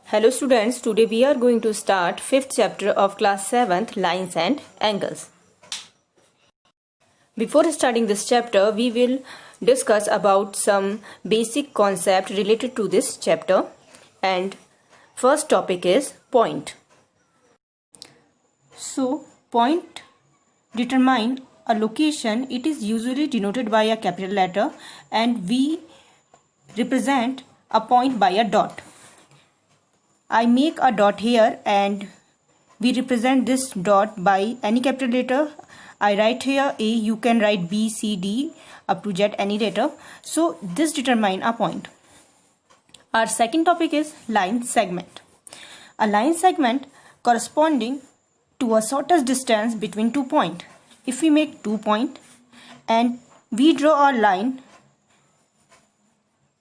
Hello students, today we are going to start 5th chapter of class 7th, Lines and Angles. Before starting this chapter, we will discuss about some basic concept related to this chapter, and first topic is point. So, point determine a location. It is usually denoted by a capital letter and we represent a point by a dot. I make a dot here and we represent this dot by any capital letter. I write here A, you can write B, C, D up to Z, any letter. So this determine a point. Our second topic is line segment. A line segment corresponding to a shortest distance between 2 points. If we make 2 points and we draw a line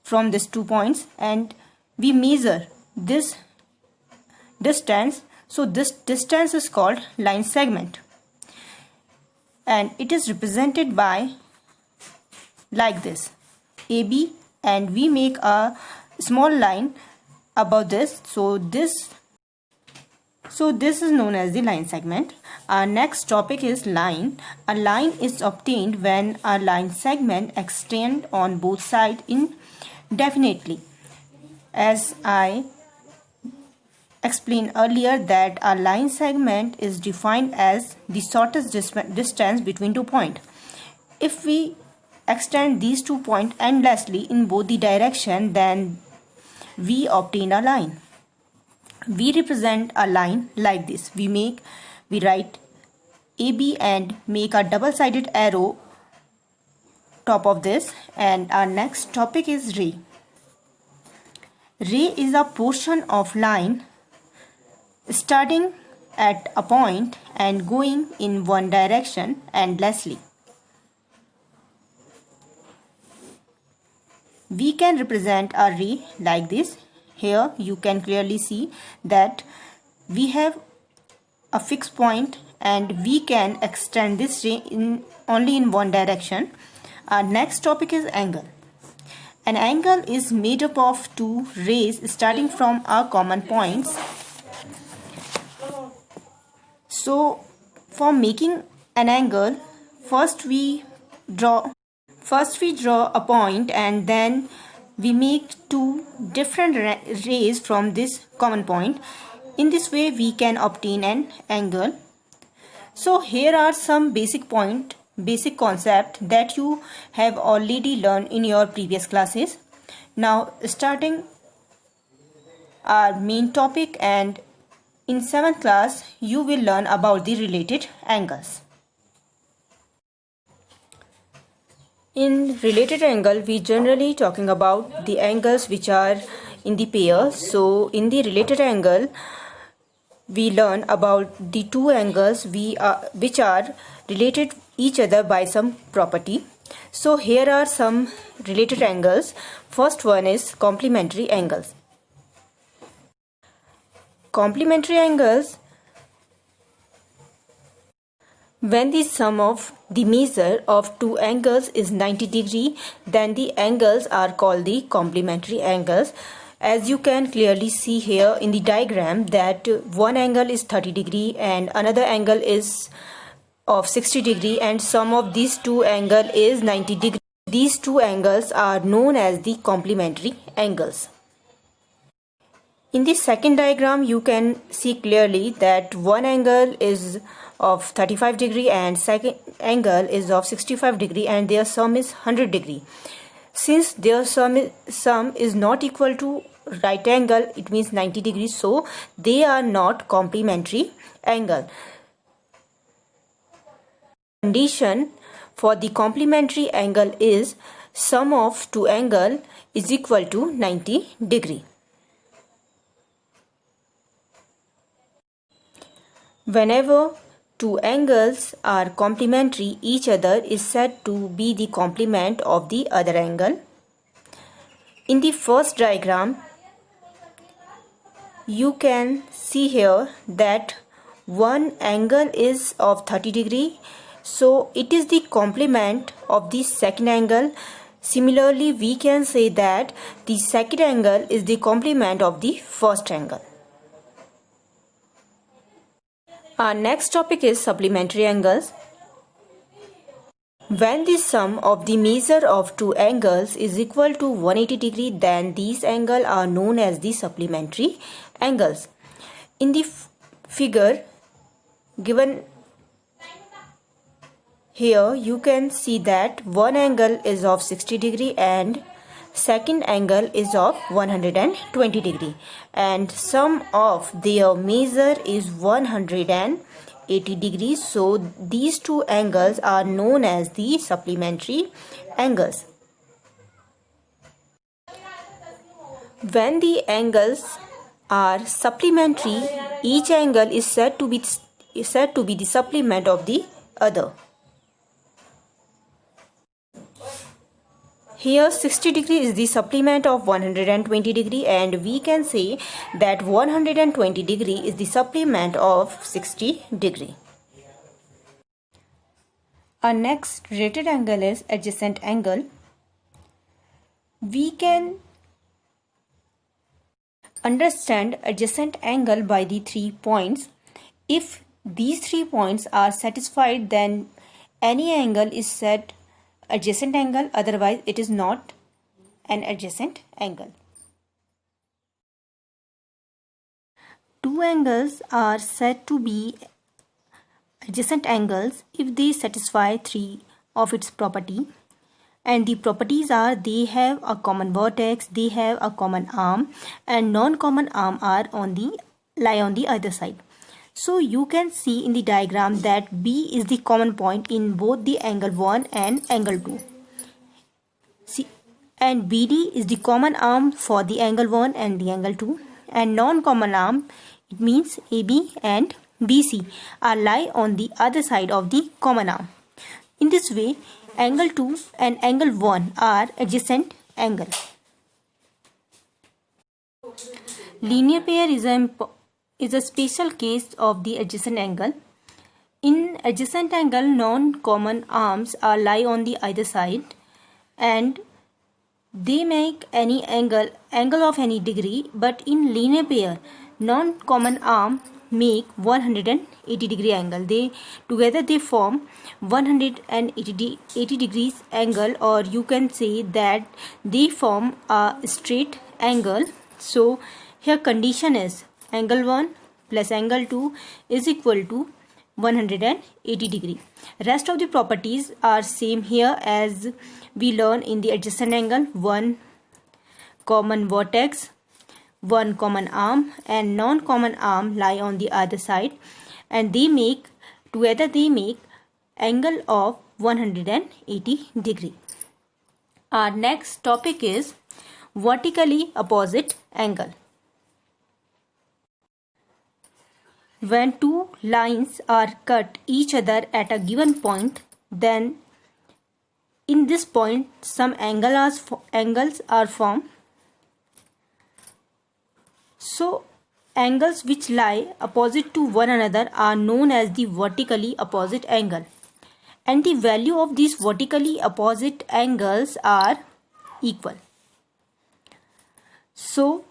from these 2 points and we measure this distance, so this distance is called line segment and it is represented by like this AB, and we make a small line above this, so this is known as the line segment. Our next topic is line. A line is obtained when a line segment extends on both sides indefinitely. As I explained earlier that a line segment is defined as the shortest distance between 2 points. If we extend these 2 points endlessly in both the direction, then we obtain a line. We represent a line like this. We write AB and make a double-sided arrow top of this. And our next topic is ray. Ray is a portion of line starting at a point and going in one direction endlessly. We can represent a ray like this. Here you can clearly see that we have a fixed point and we can extend this ray only in one direction. Our next topic is angle. An angle is made up of two rays starting from a common points. So for making an angle, first we draw a point and then we make two different rays from this common point. In this way we can obtain an angle. So here are some basic concept that you have already learned in your previous classes. Now starting our main topic, and in 7th class you will learn about the related angles. In related angle, we generally talking about the angles which are in the pair. So in the related angle, we learn about the two angles which are related each other by some property. So here are some related angles. First one is complementary angles. Complementary angles, when the sum of the measure of two angles is 90 degree, then the angles are called the complementary angles. As you can clearly see here in the diagram that one angle is 30 degree and another angle is of 60 degree and sum of these two angles is 90 degree. These two angles are known as the complementary angles. In the second diagram you can see clearly that one angle is of 35 degree and second angle is of 65 degree and their sum is 100 degree. Since their sum is not equal to right angle, it means 90 degrees, so they are not complementary angle. Condition for the complementary angle is sum of two angle is equal to 90 degree. Whenever two angles are complementary each other is said to be the complement of the other angle. In the first diagram, you can see here that one angle is of 30 degree, so it is the complement of the second angle. Similarly, we can say that the second angle is the complement of the first angle. Our next topic is supplementary angles. When the sum of the measure of two angles is equal to 180 degree, then these angles are known as the supplementary angles. In the figure given here, you can see that one angle is of 60 degree and second angle is of 120 degree, and sum of their measure is 180 degrees. So these two angles are known as the supplementary angles. When the angles are supplementary, each angle is said to be the supplement of the other. Here 60 degree is the supplement of 120 degree, and we can say that 120 degree is the supplement of 60 degree. Our next related angle is adjacent angle. We can understand adjacent angle by the 3 points. If these 3 points are satisfied, then any angle is said adjacent angle, otherwise it is not an adjacent angle. Two angles are said to be adjacent angles if they satisfy 3 of its property, and the properties are they have a common vertex, they have a common arm, and non-common arm lie on the other side. So you can see in the diagram that B is the common point in both the angle 1 and angle 2. See, and BD is the common arm for the angle 1 and the angle 2, and non-common arm, it means AB and BC lie on the other side of the common arm. In this way, angle 2 and angle 1 are adjacent angle. Linear pair is a special case of the adjacent angle. In adjacent angle, non-common arms lie on the either side, and they make any angle of any degree. But in linear pair, non-common arm make 180 degree angle. Together they form 180 degrees angle, or you can say that they form a straight angle. So here condition is angle 1 plus angle 2 is equal to 180 degree. Rest of the properties are same here as we learn in the adjacent angle. One common vertex, one common arm, and non-common arm lie on the other side, and together they make angle of 180 degree. Our next topic is vertically opposite angle. When two lines are cut each other at a given point, then in this point some angles are formed. So angles which lie opposite to one another are known as the vertically opposite angle, and the value of these vertically opposite angles are equal. So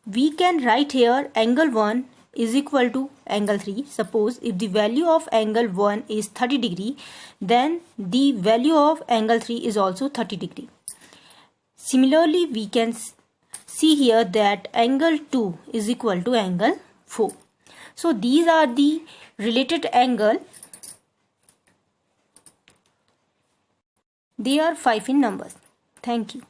we can write here angle 1 is equal to angle 3. Suppose if the value of angle 1 is 30 degree, then the value of angle 3 is also 30 degree. Similarly, we can see here that angle 2 is equal to angle 4. So these are the related angle. They are 5 in numbers. Thank you.